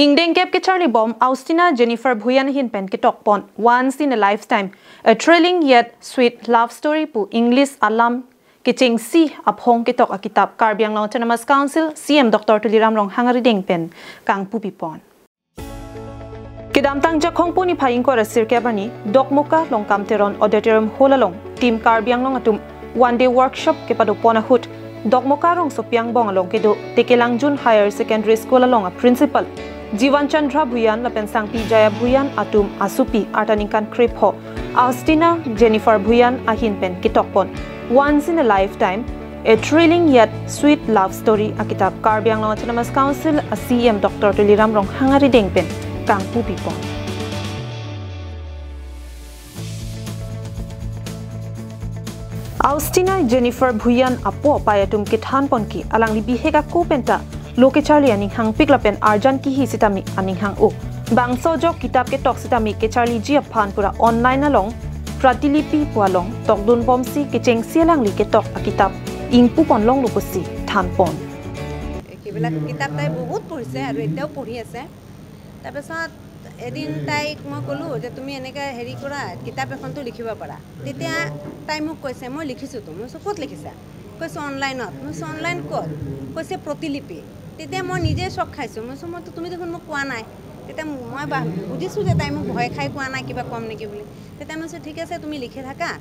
Ingdeng Kep ke Charlie Bomb, Austina Jennifer Bhuyan hin pen ke tokpon once in a lifetime. A thrilling yet sweet love story pu English alam ke cheng si aphong ke tok akitab Karbiang Autonomous Council CM Dr. Tuliram Rong hangari deng pen kang pu pipon. Kedam tang jakhong pu ni phaing ko rasir ke bani dokmuka longkam teron auditorium holalong team Karbiang long atum one day workshop ke padopona hut dokmuka rong sopiang bong along ke do tekelang jun higher secondary school along a principal Jiwan Chandra Bhuyan lapen sang Pijaya Bhuyan atum asupi artaningkan krip ho Austina Jennifer Bhuyan ahin pen kitokpon once in a lifetime a thrilling yet sweet love story akitab Karbiang Autonomous Council a CM Dr. Tuliram Rong hangari deng pen kang pu pipon Austina Jennifer Bhuyan apo payatum kithan ponki alang libihega ko penta Loke Charlie aning hang piklapen arjan ki hi sitami aning hang u bangso jok kitab ke tok sitami ke Charlie ji aphan pura online along pratilipi pualong tokdun bomsi ke cheng sialang li ke tok akitab ingpu ponlong lupusi thanpon কিবিলাক কিতাপ তাই বহুত পঢ়িছে আৰু এতিয়াও পঢ়ি আছে তাৰপিছত এদিন তাইক মই ক'লো যে তুমি এনেকৈ হেৰি কৰা কিতাপ এখনটো লিখিব পাৰা তেতিয়া তাই মোক কৈছে মই লিখিছোঁ তো মই ক'ত লিখিছা কৈছে অনলাইনত মই অনলাইন ক'ত কৈছে প্ৰতিলিপি তেতিয়া মই নিজে চক খাইছোঁ মই তুমি দেখোন মোক কোৱা নাই তেতিয়া মই বুজিছোঁ যে তাই মোক ভয় খাই কোৱা নাই কিবা কম নেকি বুলি তেতিয়া মই ঠিক আছে তুমি লিখি থাকা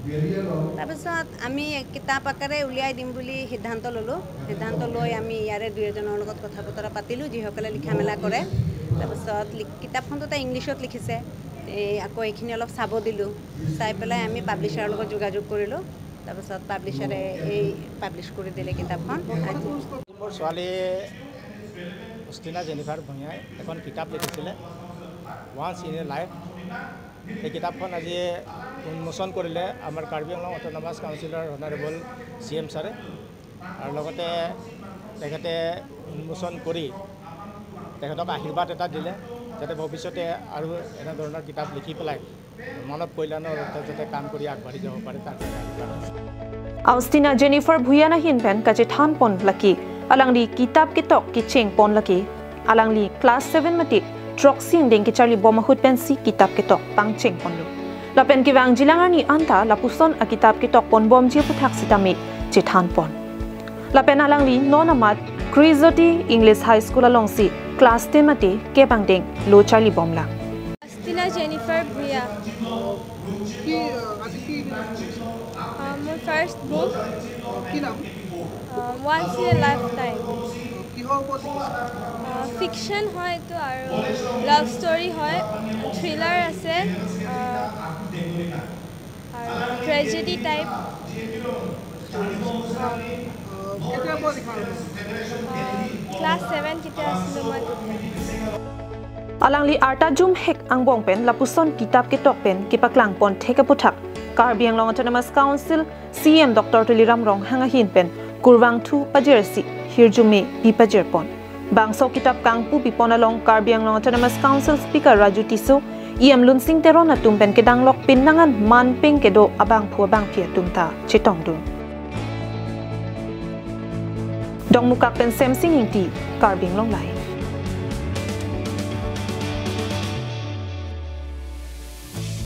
তাৰপিছত আমি কিতাপ আকাৰে উলিয়াই দিম বুলি সিদ্ধান্ত ল'লোঁ সিদ্ধান্ত লৈ আমি ইয়াৰে দুই এজনৰ লগত কথা বতৰা পাতিলোঁ যিসকলে লিখা মেলা কৰে তাৰপিছত কিতাপখনটো তাই ইংলিছত লিখিছে আকৌ এইখিনি অলপ চাব দিলোঁ চাই পেলাই আমি পাব্লিছাৰৰ লগত যোগাযোগ কৰিলোঁ তাৰপিছত পাব্লিছাৰে এই পাব্লিছ কৰি দিলে কিতাপখন মোৰ ছোৱালী অষ্টিনা জেনিফাৰ ভূঞাই এখন কিতাপ লিখিছিলে ওৱান্স ইন এ লাইফ এই কিতাপখন আজি উন্মোচন কৰিলে আমাৰ কাৰ্বি আংলং অট'নমাছ কাউন্সিলৰ অনাৰেবল CM ছাৰে আৰু লগতে তেখেতে উন্মোচন কৰি তেখেতক আশীৰ্বাদ এটা দিলে যাতে ভৱিষ্যতে আৰু এনেধৰণৰ কিতাপ লিখি পেলাই মানৱ কল্যাণৰ অৰ্থে যাতে কাম কৰি আগবাঢ়ি যাব পাৰে তাৰ Austina Jennifer Bhuyan ahin pen kache than pon laki alangli kitab kitok ki cheng pon laki alangli class 7 mati trok sing deng ki Charlie bomahut pen si kitab kitok pang cheng pon lu lapen ki wang jilangani anta lapuson a kitab kitok pon bom ji puthak sitami che than pon lapen alangli nonamat Krizoti English High School along si class 10 mati ke bang deng lo Charlie bom la Austina Jennifer Bhuyan my first book once in a lifetime fiction hoy to aru love story hoy thriller ase tragedy type class 7 kita aslo mat alangli arta jum hek angbong pen lapuson kitab ke tok pen kipaklang pon theka puthak Karbiang Autonomous Council CM Dr. Tuliram Rong hangahin pen kurwang thu pajersi hirjume bi pajerpon bangso kitab kangpu pipon along Karbiang Autonomous Council Speaker Raju Tiso iam lunsing teron atum pen kedanglok pinangan man peng kedo abang phu abang phia tumta chitong dun dong mukak pen sem singing ti Karbiang long lai